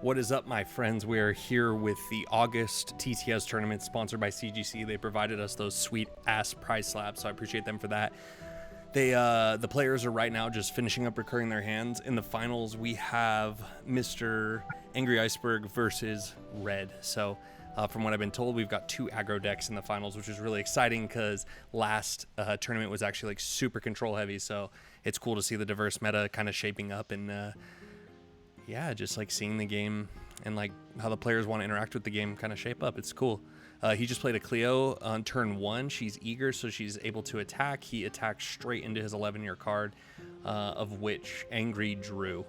What is up, my friends? We are here with the August TCS tournament sponsored by CGC. They provided us those sweet ass prize slabs, so I appreciate them for that. The players are right now just finishing up recurring their hands. In the finals, we have Mr. Angry Iceberg versus Red. So from what I've been told, we've got 2 aggro decks in the finals, which is really exciting because last tournament was actually like super control heavy. So it's cool to see the diverse meta kind of shaping up and yeah, just like seeing the game and like how the players want to interact with the game kind of shape up. It's cool. He just played a Cleo on turn 1. She's eager, so she's able to attack. He attacks straight into his 11-year card, of which Angry drew.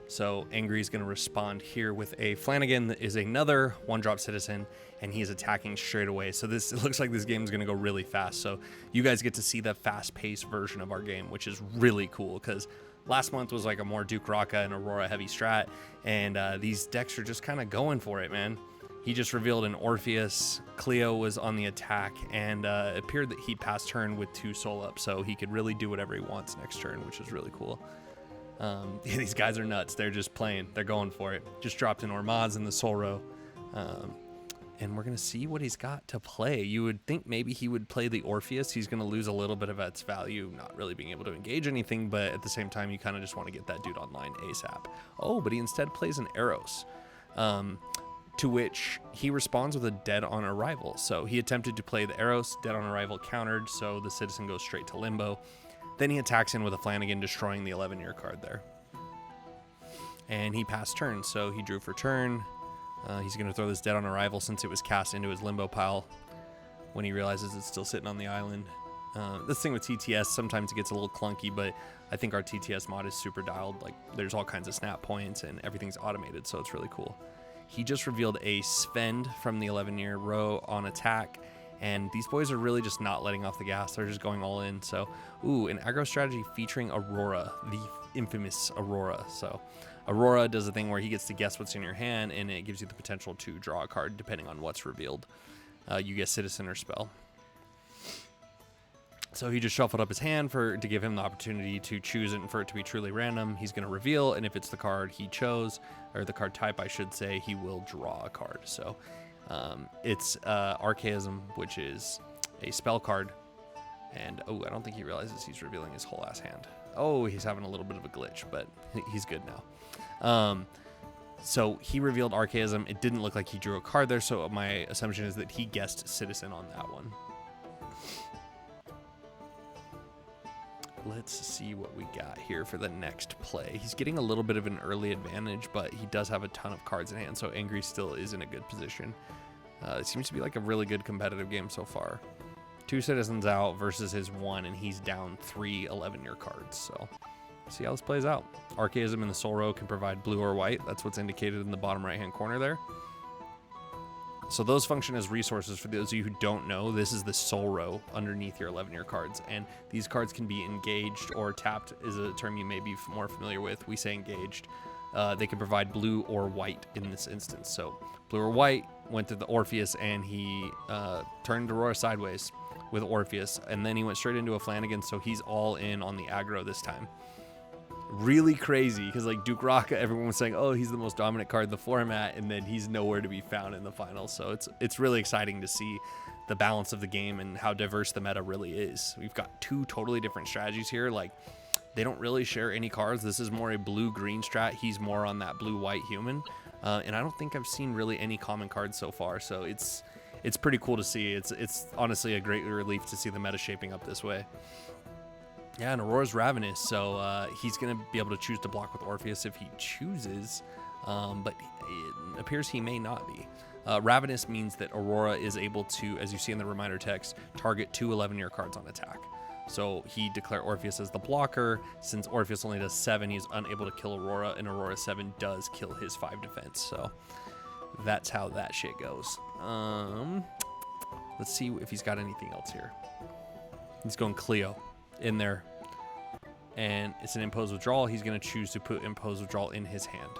So Angry is going to respond here with a Flanagan that is another 1-drop citizen, and he's attacking straight away. So it looks like this game is going to go really fast. So you guys get to see the fast-paced version of our game, which is really cool because last month was like a more Duke Raka and Aurora heavy strat, and these decks are just kind of going for it, man. He just revealed an Orpheus. Cleo was on the attack, and it appeared that he passed turn with 2 soul up, so he could really do whatever he wants next turn, which is really cool. Yeah, these guys are nuts. They're just playing. They're going for it. Just dropped in Ormaz in the soul row. And we're going to see what he's got to play. You would think maybe he would play the Orpheus. He's going to lose a little bit of its value, not really being able to engage anything, but at the same time, you kind of just want to get that dude online ASAP. Oh, but he instead plays an Eros, to which he responds with a dead on arrival. So he attempted to play the Eros, dead on arrival countered, so the citizen goes straight to limbo. Then he attacks in with a Flanagan, destroying the 11-year card there. And he passed turn, so he drew for turn. He's going to throw this dead on arrival since it was cast into his limbo pile when he realizes it's still sitting on the island. This thing with TTS, sometimes it gets a little clunky, but I think our TTS mod is super dialed. Like, there's all kinds of snap points and everything's automated, so it's really cool. He just revealed a Svend from the 11-year row on attack, and these boys are really just not letting off the gas. They're just going all in. So, ooh, an aggro strategy featuring Aurora, the infamous Aurora. So Aurora does a thing where he gets to guess what's in your hand, and it gives you the potential to draw a card depending on what's revealed. You get Citizen or Spell. So he just shuffled up his hand to give him the opportunity to choose it and for it to be truly random. He's going to reveal, and if it's the card he chose, or the card type I should say, he will draw a card. So it's Archaism, which is a spell card. And oh, I don't think he realizes he's revealing his whole ass hand. Oh, he's having a little bit of a glitch, but he's good now. So he revealed Archaism. It didn't look like he drew a card there, so my assumption is that he guessed Citizen on that one. Let's see what we got here for the next play. He's getting a little bit of an early advantage, but he does have a ton of cards in hand, so Angry still is in a good position. It seems to be like a really good competitive game so far. 2 citizens out versus his 1, and he's down 3 11-year cards. So see how this plays out. Archaism in the soul row can provide blue or white. That's what's indicated in the bottom right-hand corner there. So those function as resources. For those of you who don't know, this is the soul row underneath your 11-year cards, and these cards can be engaged or tapped is a term you may be more familiar with. We say engaged. They can provide blue or white in this instance. So blue or white went to the Orpheus, and he turned Aurora sideways with Orpheus, and then he went straight into a Flanagan, so he's all in on the aggro this time. Really crazy, because like Duke Raka, everyone was saying, oh, he's the most dominant card in the format, and then he's nowhere to be found in the finals. So it's really exciting to see the balance of the game and how diverse the meta really is. We've got 2 totally different strategies here. Like, they don't really share any cards. This is more a blue-green strat. He's more on that blue-white human, and I don't think I've seen really any common cards so far. So it's pretty cool to see. It's honestly a great relief to see the meta shaping up this way. Yeah, and Aurora's Ravenous, so he's going to be able to choose to block with Orpheus if he chooses, but it appears he may not be. Ravenous means that Aurora is able to, as you see in the reminder text, target 2 11-year cards on attack. So he declared Orpheus as the blocker. Since Orpheus only does 7, he's unable to kill Aurora, and Aurora 7 does kill his 5 defense. So that's how that shit goes. Let's see if he's got anything else here. He's going Cleo in there, and it's an impose withdrawal. He's going to choose to put impose withdrawal in his hand.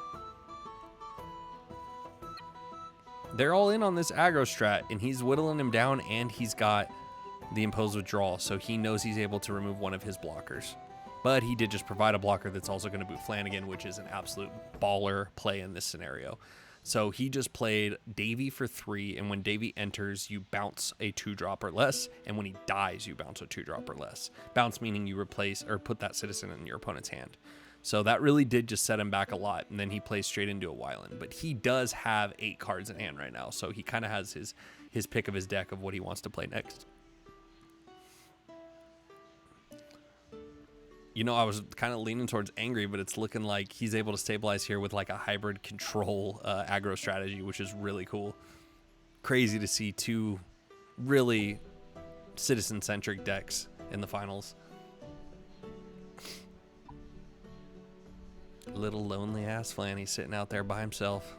They're all in on this aggro strat, and he's whittling him down, and he's got the impose withdrawal, so he knows he's able to remove one of his blockers. But he did just provide a blocker that's also going to boot Flanagan, which is an absolute baller play in this scenario. So he just played Davy for 3, and when Davy enters, you bounce a 2-drop or less, and when he dies, you bounce a 2-drop or less. Bounce meaning you replace or put that citizen in your opponent's hand. So that really did just set him back a lot, and then he plays straight into a Wyland. But he does have 8 cards in hand right now, so he kind of has his pick of his deck of what he wants to play next. You know, I was kind of leaning towards Angry, but it's looking like he's able to stabilize here with like a hybrid control aggro strategy, which is really cool. Crazy to see 2 really citizen-centric decks in the finals. Little lonely-ass Flanny sitting out there by himself.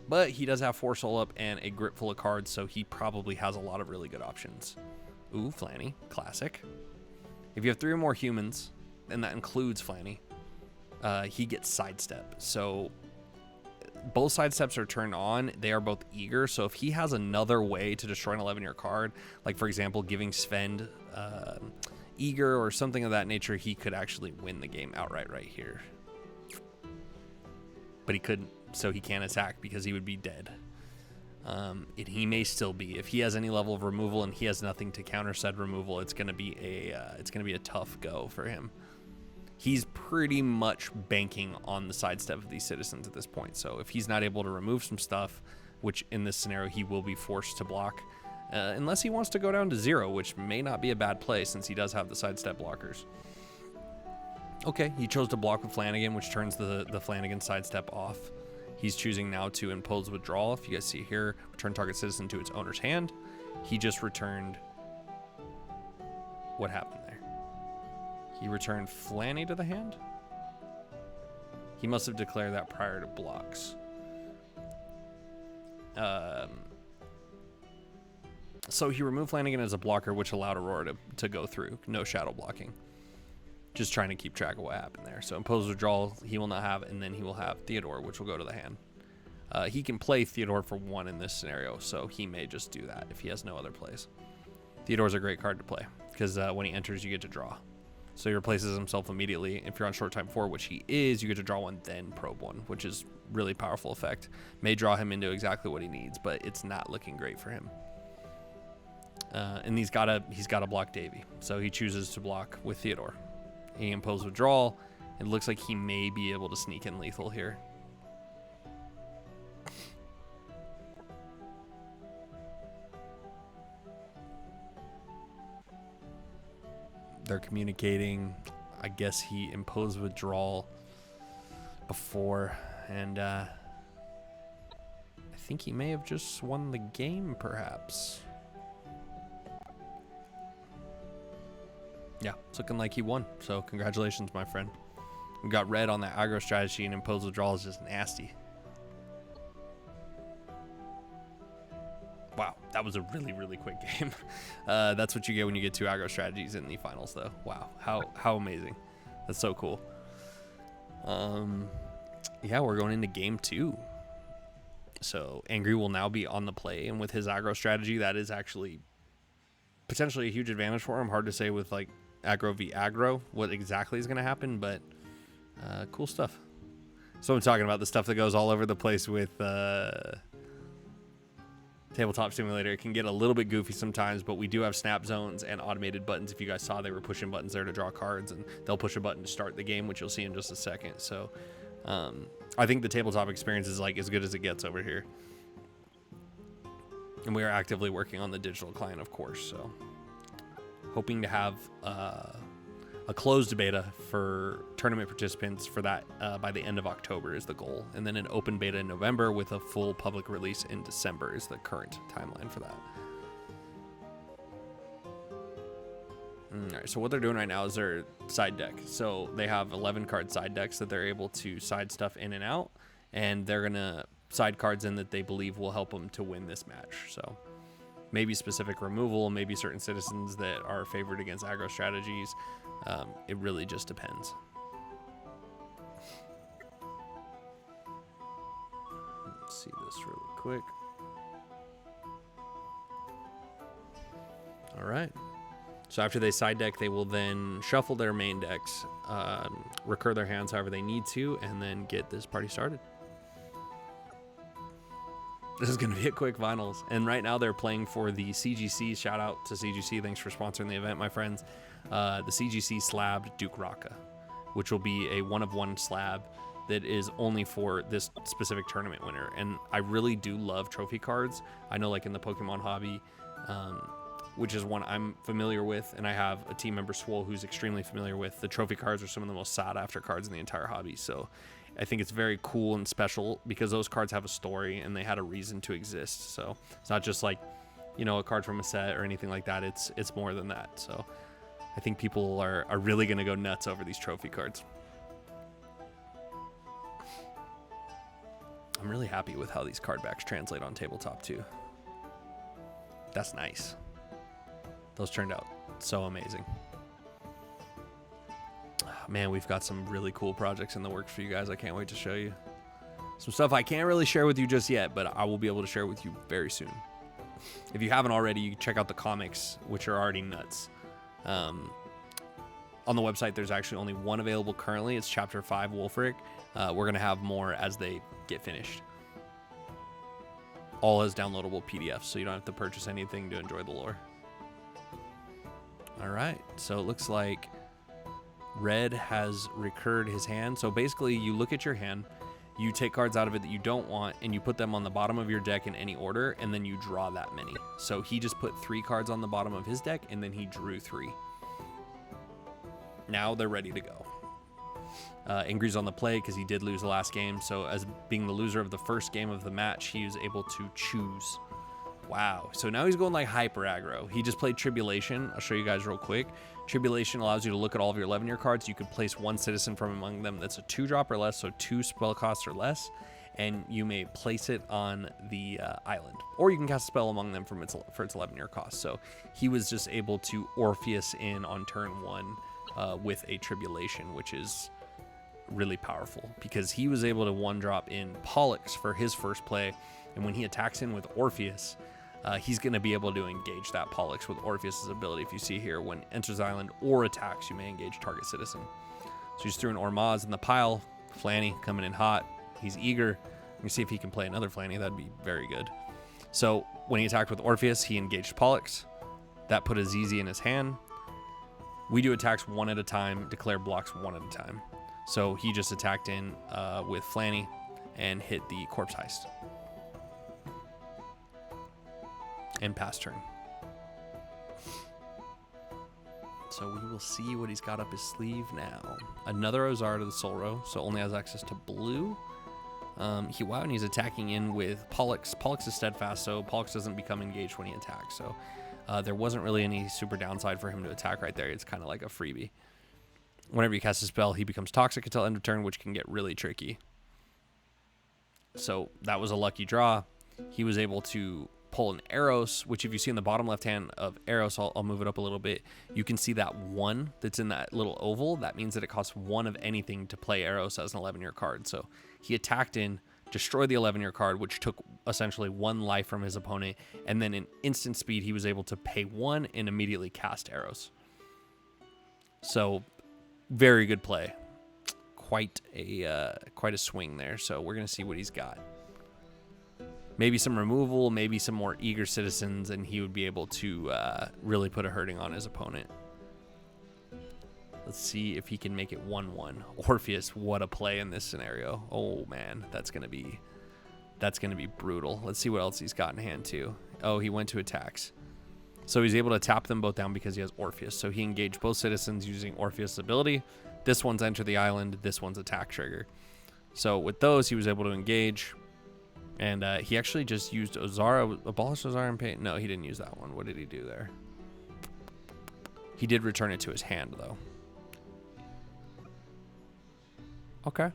But he does have 4 Soul Up and a grip full of cards, so he probably has a lot of really good options. Ooh, Flanny. Classic. If you have 3 or more humans, and that includes Flanny, he gets Sidestep. So both Sidesteps are turned on. They are both eager. So if he has another way to destroy an 11-year card, like, for example, giving Sven eager or something of that nature, he could actually win the game outright right here. But he couldn't, so he can't attack because he would be dead. And he may still be. If he has any level of removal and he has nothing to counter said removal, it's gonna be a tough go for him. He's pretty much banking on the sidestep of these citizens at this point. So if he's not able to remove some stuff, which in this scenario he will be forced to block, unless he wants to go down to 0, which may not be a bad play since he does have the sidestep blockers. Okay, he chose to block with Flanagan, which turns the Flanagan sidestep off. He's choosing now to impose withdrawal. If you guys see here, return target citizen to its owner's hand. He just returned... What happened there? He returned Flanny to the hand? He must have declared that prior to blocks. So he removed Flanagan as a blocker, which allowed Aurora to go through. No shadow blocking. Just trying to keep track of what happened there. So impose withdrawal he will not have, and then he will have Theodore, which will go to the hand. He can play Theodore for 1 in this scenario, so he may just do that if he has no other plays. Theodore's a great card to play, because when he enters, you get to draw. So he replaces himself immediately. If you're on short time 4, which he is, you get to draw 1, then probe 1, which is really powerful effect. May draw him into exactly what he needs, but it's not looking great for him. And he's gotta block Davy, so he chooses to block with Theodore. He imposed withdrawal. It looks like he may be able to sneak in lethal here. They're communicating. I guess he imposed withdrawal before, and I think he may have just won the game, perhaps. Yeah, it's looking like he won. So congratulations, my friend. We got red on that aggro strategy, and imposed withdrawal is just nasty. Wow, that was a really, really quick game. That's what you get when you get 2 aggro strategies in the finals, though. Wow, how amazing. That's so cool. Yeah, we're going into game 2. So Angry will now be on the play, and with his aggro strategy, that is actually potentially a huge advantage for him. Hard to say with like aggro v aggro what exactly is going to happen, but cool stuff. So I'm talking about the stuff that goes all over the place with Tabletop Simulator. It can get a little bit goofy sometimes, but we do have snap zones and automated buttons. If you guys saw, they were pushing buttons there to draw cards, and they'll push a button to start the game, which you'll see in just a second. So I think the tabletop experience is like as good as it gets over here. And we are actively working on the digital client, of course, so hoping to have a closed beta for tournament participants for that by the end of October is the goal, and then an open beta in November with a full public release in December is the current timeline for that. All right, so what they're doing right now is their side deck. So they have 11 card side decks that they're able to side stuff in and out, and they're gonna side cards in that they believe will help them to win this match. So maybe specific removal, maybe certain citizens that are favored against aggro strategies. It really just depends. Let's see this really quick. All right. So after they side deck, they will then shuffle their main decks, recur their hands however they need to, and then get this party started. This is going to be a quick finals. And right now they're playing for the CGC. Shout out to CGC. Thanks for sponsoring the event, my friends. The CGC slabbed Duke Raka, which will be a 1-of-1 slab that is only for this specific tournament winner. And I really do love trophy cards. I know, like in the Pokemon hobby, which is one I'm familiar with, and I have a team member, Swole, who's extremely familiar with, the trophy cards are some of the most sought after cards in the entire hobby. So I think it's very cool and special because those cards have a story and they had a reason to exist. So it's not just like, you know, a card from a set or anything like that. It's more than that. So I think people are really going to go nuts over these trophy cards. I'm really happy with how these card backs translate on tabletop too. That's nice. Those turned out so amazing. Man, we've got some really cool projects in the works for you guys. I can't wait to show you. Some stuff I can't really share with you just yet, but I will be able to share with you very soon. If you haven't already, you can check out the comics, which are already nuts. On the website, there's actually only one available currently. It's Chapter 5, Wolfric. We're going to have more as they get finished. All as downloadable PDFs, so you don't have to purchase anything to enjoy the lore. All right, so it looks like Red has recurred his hand. So basically, you look at your hand, you take cards out of it that you don't want, and you put them on the bottom of your deck in any order, and then you draw that many. So he just put 3 cards on the bottom of his deck, and then he drew 3. Now they're ready to go. Ingrid's on the play because he did lose the last game. So as being the loser of the first game of the match, he was able to choose. Wow. So now he's going like hyper aggro. He just played Tribulation. I'll show you guys real quick. Tribulation allows you to look at all of your 11-year cards. You can place one citizen from among them that's a 2-drop or less, so 2 spell costs or less, and you may place it on the island. Or you can cast a spell among them for its 11-year cost. So he was just able to Orpheus in on turn 1 with a Tribulation, which is really powerful because he was able to 1-drop in Pollux for his first play, and when he attacks in with Orpheus, he's going to be able to engage that Pollux with Orpheus's ability. If you see here, when enters island or attacks, you may engage target citizen. So he's threw an Ormaz in the pile. Flanny coming in hot. He's eager. Let me see if he can play another Flanny. That'd be very good. So when he attacked with Orpheus, he engaged Pollux. That put a ZZ in his hand. We do attacks one at a time, declare blocks one at a time. So he just attacked in with Flanny and hit the Corpse Heist. And pass turn. So we will see what he's got up his sleeve now. Another Ozara to the Soul Row, so only has access to blue. And he's attacking in with Pollux. Pollux is steadfast, so Pollux doesn't become engaged when he attacks. So there wasn't really any super downside for him to attack right there. It's kind of like a freebie. Whenever you cast a spell, he becomes toxic until end of turn, which can get really tricky. So that was a lucky draw. He was able to pull an Eros, which if you see in the bottom left hand of Eros, I'll move it up a little bit. You can see that 1 that's in that little oval. That means that it costs 1 of anything to play Eros as an 11-year card. So he attacked in, destroyed the 11-year card, which took essentially 1 life from his opponent. And then in instant speed, he was able to pay 1 and immediately cast Eros. So very good play. Quite a swing there. So we're going to see what he's got. Maybe some removal, maybe some more eager citizens, and he would be able to really put a hurting on his opponent. Let's see if he can make it 1-1. Orpheus, what a play in this scenario. Oh man, that's gonna be brutal. Let's see what else he's got in hand too. Oh, he went to attacks. So he's able to tap them both down because he has Orpheus. So he engaged both citizens using Orpheus' ability. This one's enter the island, this one's attack trigger. So with those, he was able to engage. And he actually just used Ozara, abolished Ozara and Paint. No, he didn't use that one. What did he do there? He did return it to his hand, though. Okay.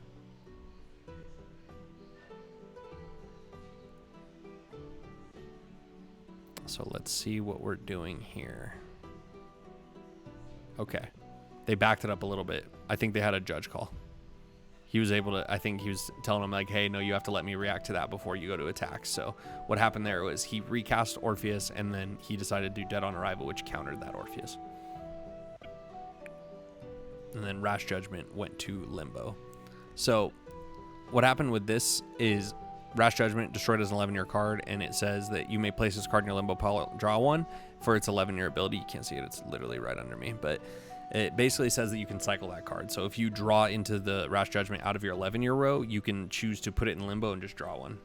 So let's see what we're doing here. Okay. They backed it up a little bit. I think they had a judge call. He was able to, I think he was telling him like, hey, no, you have to let me react to that before you go to attack. So what happened there was he recast Orpheus and then he decided to do Dead on Arrival, which countered that Orpheus. and then Rash Judgment went to Limbo. So what happened with this is Rash Judgment destroyed as an 11-year card, and it says that you may place this card in your Limbo pile, draw one for its 11-year ability. You can't see it, it's literally right under me, but it basically says that you can cycle that card. So if you draw into the Rash Judgment out of your 11-year row, you can choose to put it in Limbo and just draw one.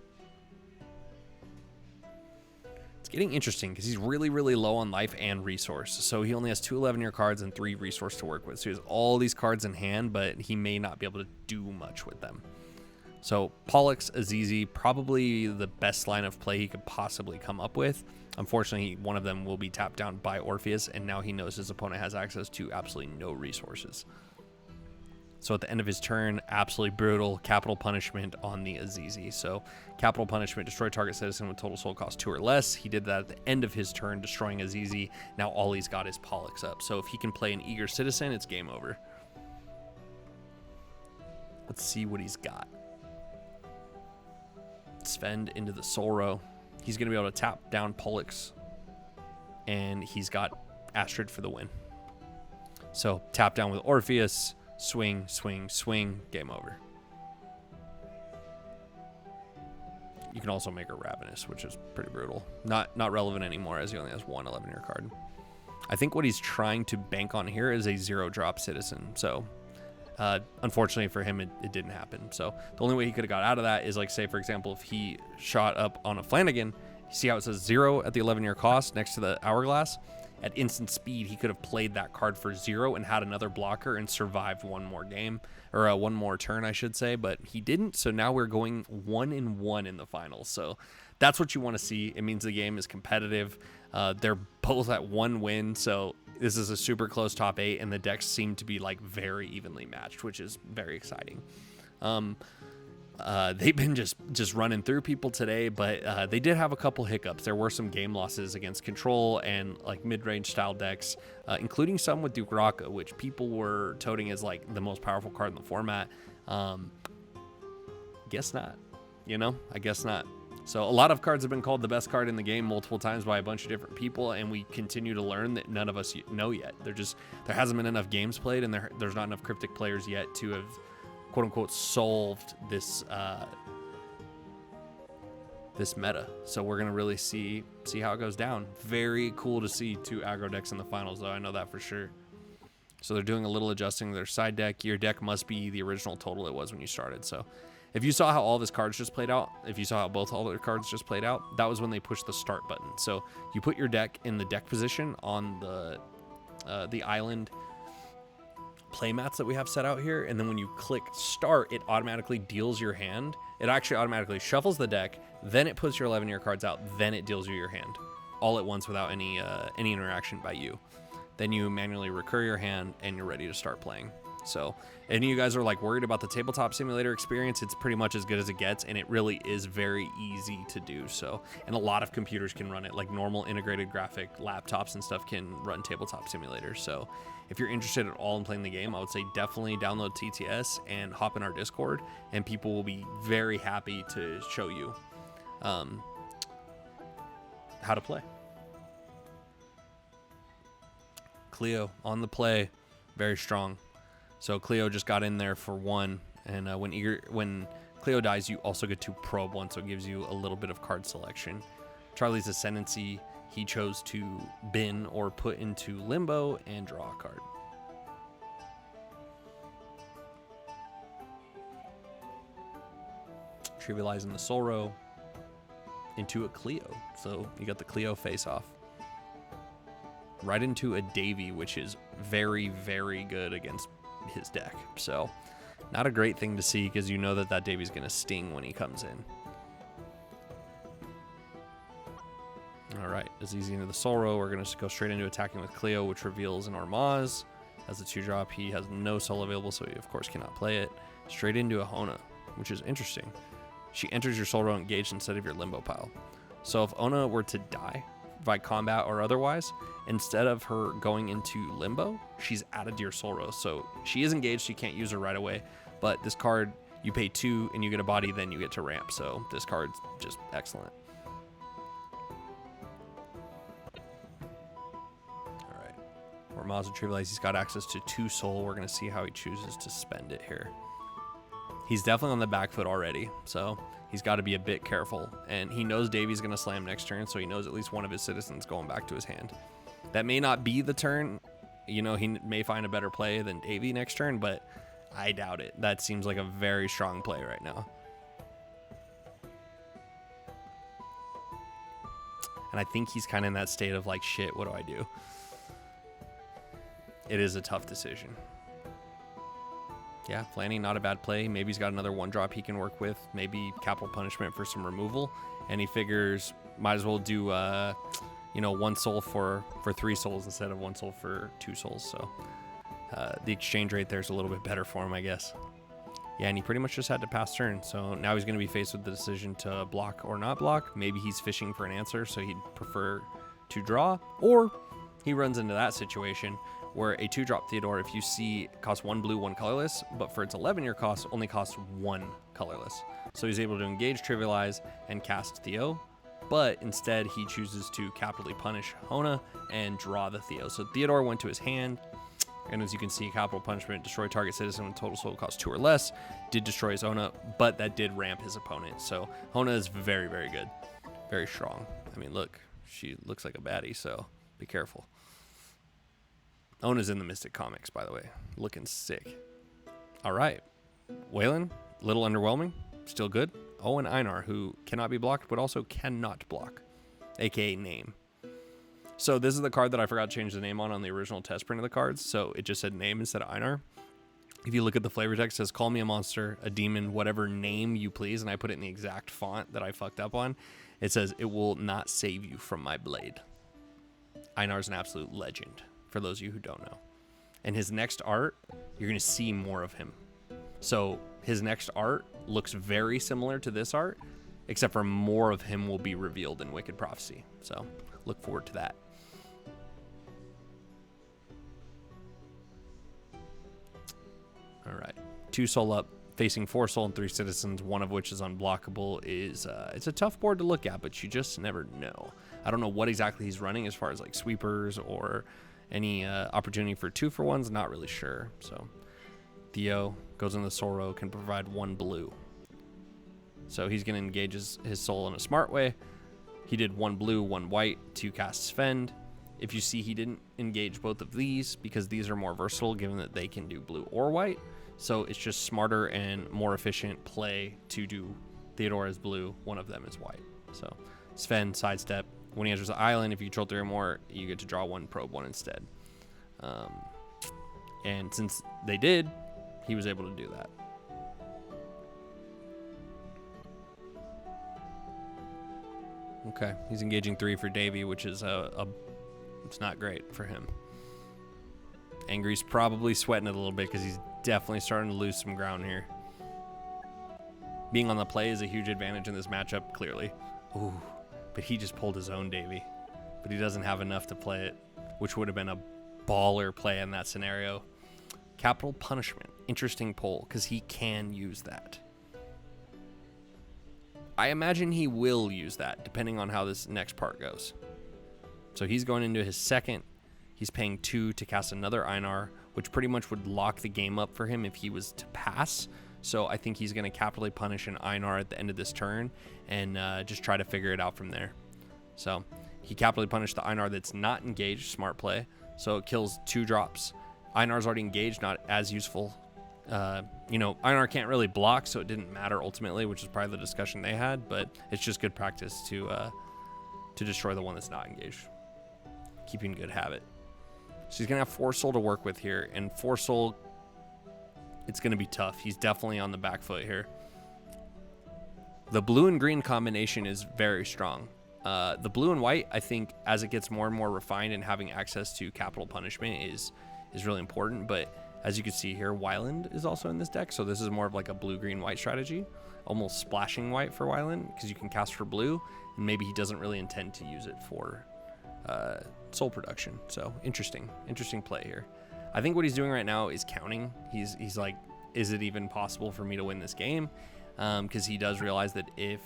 It's getting interesting because he's really, really low on life and resource. So he only has 2 11-year cards and 3 resource to work with. So he has all these cards in hand, but he may not be able to do much with them. So Pollux, Azizi, probably the best line of play he could possibly come up with. Unfortunately, one of them will be tapped down by Orpheus, and now he knows his opponent has access to absolutely no resources. So at the end of his turn, absolutely brutal capital punishment on the Azizi. So capital punishment, destroy target citizen with total soul cost 2 or less. He did that at the end of his turn, destroying Azizi. Now all he's got is Pollux up. So if he can play an Eager Citizen, it's game over. Let's see what he's got. Sven into the Soul Row. He's going to be able to tap down Pollux, and he's got Astrid for the win. So tap down with Orpheus, swing, swing, swing, game over. You can also make her Ravenous, which is pretty brutal. Not relevant anymore as he only has one 11-year card. I think what he's trying to bank on here is a 0-drop citizen. So unfortunately for him, it didn't happen. So the only way he could have got out of that is, like, say, for example, if he shot up on a Flanagan, you see how it says 0 at the 11-year cost next to the hourglass? At instant speed, he could have played that card for 0 and had another blocker and survived one more game, or one more turn, I should say, but he didn't. So now we're going 1-1 in the finals. So that's what you want to see. It means the game is competitive. They're both at 1 win, so this is a super close top 8, and the decks seem to be, like, very evenly matched, which is very exciting. They've been just running through people today, but they did have a couple hiccups. There were some game losses against control and, like, mid-range style decks, including some with Duke Raka, which people were toting as, like, the most powerful card in the format. Guess not. You know, I guess not. So a lot of cards have been called the best card in the game multiple times by a bunch of different people, and we continue to learn that none of us know yet. There hasn't been enough games played, and there's not enough Kryptik players yet to have, quote unquote, solved this this meta. So we're gonna really see how it goes down. Very cool to see 2 aggro decks in the finals, though. I know that for sure. So they're doing a little adjusting to their side deck. Your deck must be the original total it was when you started. So if you saw how all of his cards just played out, if you saw how all their cards just played out, that was when they pushed the start button. So you put your deck in the deck position on the island playmats that we have set out here, and then when you click start, it automatically deals your hand. It actually automatically shuffles the deck, then it puts your 11-year cards out, then it deals you your hand, all at once without any interaction by you. Then you manually recur your hand, and you're ready to start playing. So any of you guys are, like, worried about the tabletop simulator experience, it's pretty much as good as it gets, and it really is very easy to do so. And a lot of computers can run it, like normal integrated graphic laptops and stuff can run tabletop simulators. So if you're interested at all in playing the game, I would say definitely download TTS and hop in our Discord, and people will be very happy to show you how to play. Cleo on the play, very strong. So Cleo just got in there for 1, and when Cleo dies, you also get to probe 1, so it gives you a little bit of card selection. Charlie's Ascendancy, he chose to bin or put into Limbo and draw a card. Trivializing the Soul Row into a Cleo, so you got the Cleo face-off. Right into a Davy, which is very, very good against his deck. So not a great thing to see, because you know that Davy's going to sting when he comes in. All right, as easy into the Soul Row, we're going to go straight into attacking with Cleo, which reveals an Ormaz. As a 2-drop, he has no soul available, so he of course cannot play it. Straight into a Hona, which is interesting. She enters your Soul Row engaged instead of your Limbo pile. So if Ona were to die by combat or otherwise, instead of her going into Limbo, she's added to your Soul Row. So she is engaged, so you can't use her right away, but this card, you pay 2 and you get a body, then you get to ramp. So this card's just excellent. All right, Or Maza Trivialize, he's got access to 2 soul. We're going to see how he chooses to spend it here. He's definitely on the back foot already, so he's got to be a bit careful. And he knows Davy's going to slam next turn, so he knows at least one of his citizens going back to his hand. That may not be the turn. You know, he may find a better play than Davy next turn, but I doubt it. That seems like a very strong play right now. And I think he's kind of in that state of like, shit, what do I do? It is a tough decision. Yeah, Flanny, not a bad play. Maybe he's got another 1-drop he can work with. Maybe capital punishment for some removal. And he figures might as well do, 1 soul for 3 souls instead of 1 soul for 2 souls. So the exchange rate there is a little bit better for him, I guess. Yeah, and he pretty much just had to pass turn. So now he's going to be faced with the decision to block or not block. Maybe he's fishing for an answer, so he'd prefer to draw. Or he runs into that situation where a 2-drop Theodore, if you see, costs 1 blue, 1 colorless, but for its 11-year cost, only costs 1 colorless. So he's able to engage, trivialize, and cast Theo, but instead he chooses to capitally punish Hona and draw the Theo. So Theodore went to his hand, and as you can see, capital punishment, destroy target citizen with total soul cost 2 or less, did destroy his Hona, but that did ramp his opponent. So Hona is very, very good, very strong. I mean, look, she looks like a baddie, so be careful. Hona's in the Mystic Comics, by the way. Looking sick. All right. Waylon, little underwhelming. Still good. Oh, and Einar, who cannot be blocked, but also cannot block, a.k.a. name. So this is the card that I forgot to change the name on the original test print of the cards. So it just said name instead of Einar. If you look at the flavor text, it says, call me a monster, a demon, whatever name you please. And I put it in the exact font that I fucked up on. It says, it will not save you from my blade. Einar's an absolute legend, for those of you who don't know. And his next art, you're going to see more of him. So his next art looks very similar to this art, except for more of him will be revealed in Wicked Prophecy. So look forward to that. All right. 2 soul up, facing 4 soul and 3 citizens, one of which is unblockable. It's a tough board to look at, but you just never know. I don't know what exactly he's running as far as like sweepers or any opportunity for 2-for-1s, not really sure. So Theo goes in the soul row, can provide 1 blue. So he's going to engage his soul in a smart way. He did 1 blue, 1 white to cast Sven. If you see, he didn't engage both of these because these are more versatile given that they can do blue or white. So it's just smarter and more efficient play to do Theodore as blue, one of them is white. So Sven, sidestep. When he enters the island, if you control 3 or more, you get to draw 1, probe 1 instead. And since they did, he was able to do that. Okay, he's engaging 3 for Davy, which is it's not great for him. Angry's probably sweating it a little bit because he's definitely starting to lose some ground here. Being on the play is a huge advantage in this matchup, clearly. Ooh. But he just pulled his own Davy. But he doesn't have enough to play it, which would have been a baller play in that scenario. Capital punishment. Interesting pull, because he can use that. I imagine he will use that, depending on how this next part goes. So he's going into his second. He's paying 2 to cast another Einar, which pretty much would lock the game up for him if he was to pass. So I think he's going to capitally punish an Einar at the end of this turn and just try to figure it out from there. So he capitally punished the Einar that's not engaged, smart play. So it kills 2 drops. Einar's already engaged, not as useful. Einar can't really block, so it didn't matter ultimately, which is probably the discussion they had. But it's just good practice to destroy the one that's not engaged. Keeping good habit. So he's going to have 4 soul to work with here, and 4 soul, it's going to be tough. He's definitely on the back foot here. The blue and green combination is very strong. The blue and white, I think, as it gets more and more refined and having access to capital punishment is really important. But as you can see here, Wyland is also in this deck, so this is more of like a blue-green-white strategy, almost splashing white for Wyland because you can cast for blue, and maybe he doesn't really intend to use it for soul production. So interesting play here. I think what he's doing right now is counting. He's like, is it even possible for me to win this game? Because he does realize that if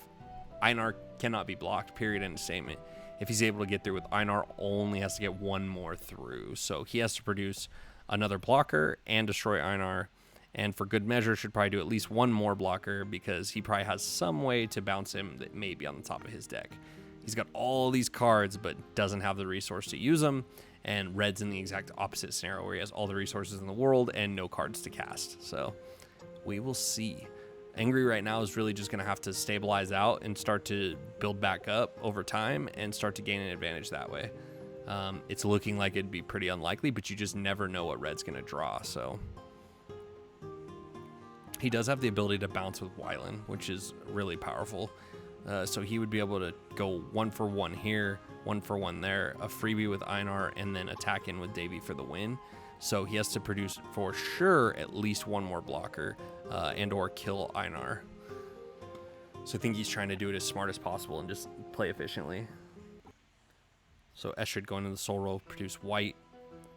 Einar cannot be blocked, period, end of statement, If he's able to get through with Einar, only has to get one more through. So he has to produce another blocker and destroy Einar. And for good measure, should probably do at least one more blocker because he probably has some way to bounce him that may be on the top of his deck. He's got all these cards, but doesn't have the resource to use them. And Red's in the exact opposite scenario where he has all the resources in the world and no cards to cast. So we will see. Angry right now is really just going to have to stabilize out and start to build back up over time and start to gain an advantage that way. It's looking like it'd be pretty unlikely, but you just never know what Red's going to draw. So he does have the ability to bounce with Wylan, which is really powerful. So he would be able to go 1 for 1 here, 1 for 1 there, a freebie with Einar, and then attack in with Davy for the win. So he has to produce for sure at least one more blocker and or kill Einar. So I think he's trying to do it as smart as possible and just play efficiently. So Estrid going into the Soul Roll, produce white.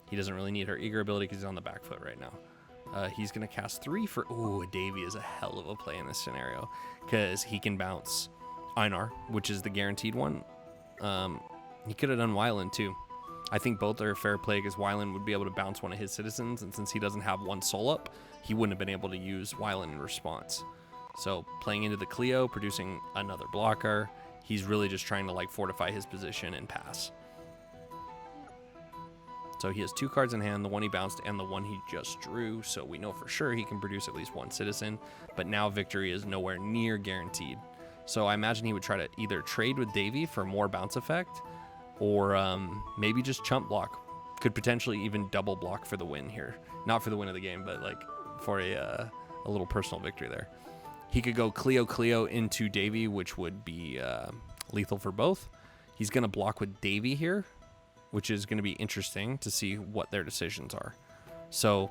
He doesn't really need her Eager ability because he's on the back foot right now. He's going to cast 3 for... Ooh, Davy is a hell of a play in this scenario because he can bounce Einar, which is the guaranteed one. He could have done Wylan too. I think both are a fair play because Wylan would be able to bounce one of his citizens, and since he doesn't have one soul up, he wouldn't have been able to use Wylan in response. So playing into the Cleo, producing another blocker, he's really just trying to like fortify his position and pass. So he has 2 cards in hand, the one he bounced and the one he just drew, so we know for sure he can produce at least one citizen, but now victory is nowhere near guaranteed. So I imagine he would try to either trade with Davy for more bounce effect, or maybe just chump block. Could potentially even double block for the win here. Not for the win of the game, but like for a little personal victory there. He could go Cleo into Davy, which would be lethal for both. He's going to block with Davy here, which is going to be interesting to see what their decisions are. So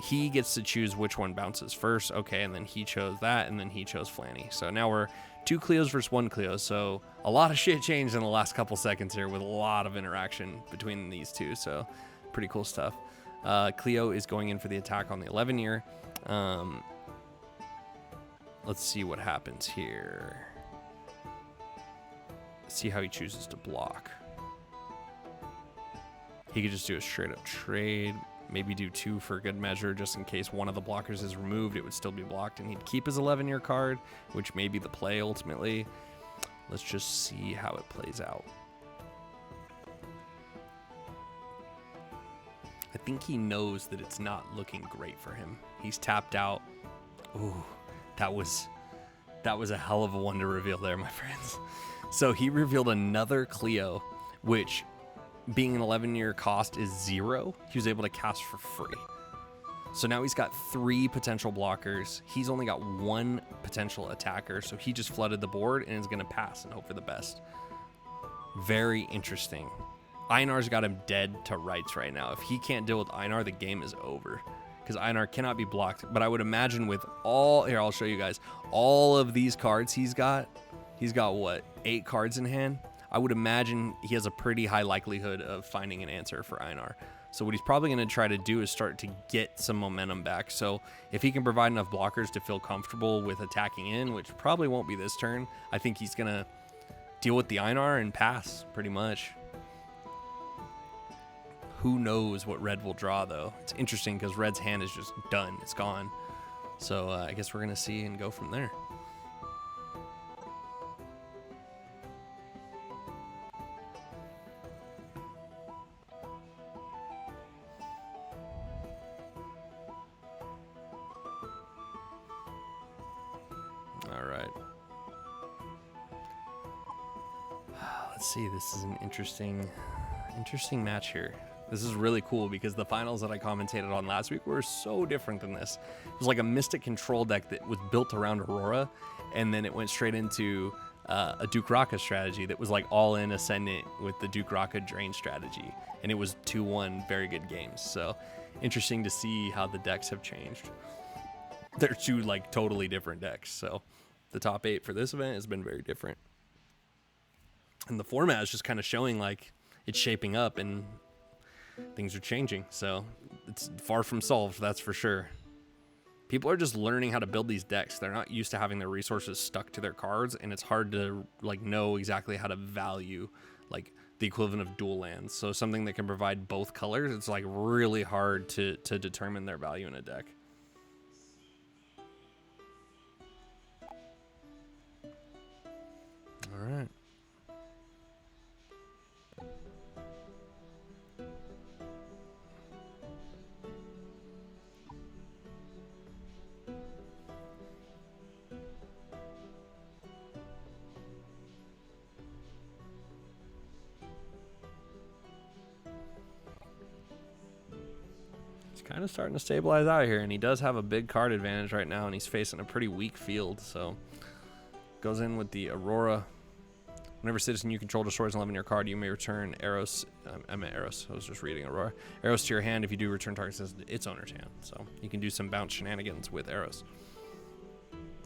he gets to choose which one bounces first. Okay, and then he chose that, and then he chose Flanny. So now we're 2 Cleos versus 1 Cleo. So a lot of shit changed in the last couple seconds here with a lot of interaction between these two. So pretty cool stuff. Cleo is going in for the attack on the 11 year. Let's see what happens here. See how he chooses to block. He could just do a straight up trade. Maybe do 2 for good measure, just in case one of the blockers is removed, it would still be blocked, and he'd keep his 11-year card, which may be the play ultimately. Let's just see how it plays out. I think he knows that it's not looking great for him. He's tapped out. Ooh, that was a hell of a one to reveal there, my friends. So he revealed another Cleo, which, being an 11-year cost is 0, he was able to cast for free. So now he's got 3 potential blockers. He's only got 1 potential attacker, so he just flooded the board and is going to pass and hope for the best. Very interesting. Einar's got him dead to rights right now. If he can't deal with Einar, the game is over, because Einar cannot be blocked. But I would imagine with all... Here, I'll show you guys. All of these cards he's got what, 8 cards in hand? I would imagine he has a pretty high likelihood of finding an answer for Einar. So what he's probably going to try to do is start to get some momentum back. So if he can provide enough blockers to feel comfortable with attacking in, which probably won't be this turn, I think he's going to deal with the Einar and pass, pretty much. Who knows what Red will draw, though. It's interesting because Red's hand is just done. It's gone. So I guess we're going to see and go from there. All right. Let's see. This is an interesting match here. This is really cool because the finals that I commentated on last week were so different than this. It was like a Mystic control deck that was built around Aurora, and then it went straight into a Duke Raka strategy that was like all in Ascendant with the Duke Raka Drain strategy, and it was 2-1 very good games. So interesting to see how the decks have changed. They're 2 like totally different decks. So the top 8 for this event has been very different, and the format is just kind of showing like it's shaping up and things are changing. So it's far from solved, that's for sure. people are just learning how to build these decks. They're not used to having their resources stuck to their cards, and it's hard to like know exactly how to value like the equivalent of dual lands. So something that can provide both colors, it's like really hard to determine their value in a deck. All right. Kind of starting to stabilize out here, and he does have a big card advantage right now, and he's facing a pretty weak field. So goes in with the Aurora. Whenever citizen you control destroys an 11 card, you may return arrows. I meant arrows. I was just reading Aurora. Arrows to your hand. If you do, return target to its owner's hand. So you can do some bounce shenanigans with arrows.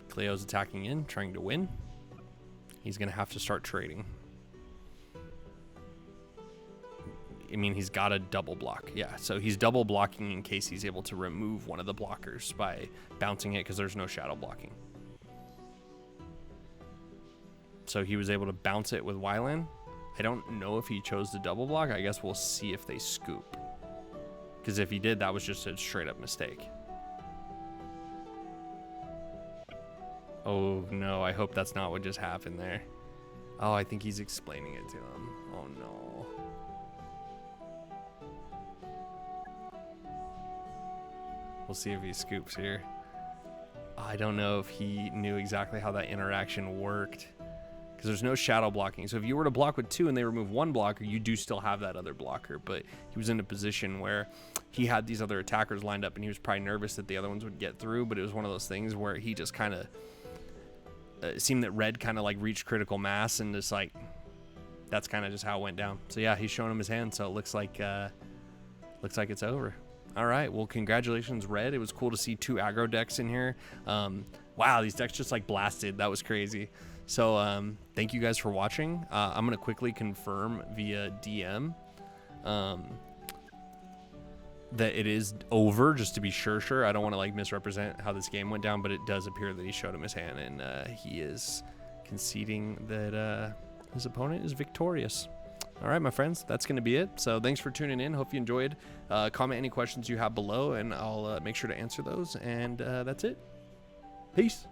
Cleo's attacking in, trying to win. He's gonna have to start trading. I mean, he's got a double block. Yeah, so he's double blocking in case he's able to remove one of the blockers by bouncing it, because there's no shadow blocking. So he was able to bounce it with Wyland. I don't know if he chose the double block. I guess we'll see if they scoop. Because if he did, that was just a straight up mistake. Oh no, I hope that's not what just happened there. Oh, I think he's explaining it to him. Oh no. We'll see if he scoops here. I don't know if he knew exactly how that interaction worked, because there's no shadow blocking. So if you were to block with 2 and they remove 1 blocker, you do still have that other blocker. But he was in a position where he had these other attackers lined up, and he was probably nervous that the other ones would get through. But it was one of those things where he just kind of it seemed that red kind of like reached critical mass, and just like that's kind of just how it went down. So yeah, he's showing him his hand, so it looks like it's over. All right, well, congratulations, Red. It was cool to see 2 aggro decks in here. Wow, these decks just like blasted. That was crazy. So thank you guys for watching. I'm going to quickly confirm via DM that it is over, just to be sure. I don't want to like misrepresent how this game went down, but it does appear that he showed him his hand, and he is conceding that his opponent is victorious. All right, my friends, that's going to be it. So thanks for tuning in. Hope you enjoyed. Comment any questions you have below, and I'll make sure to answer those. And that's it. Peace.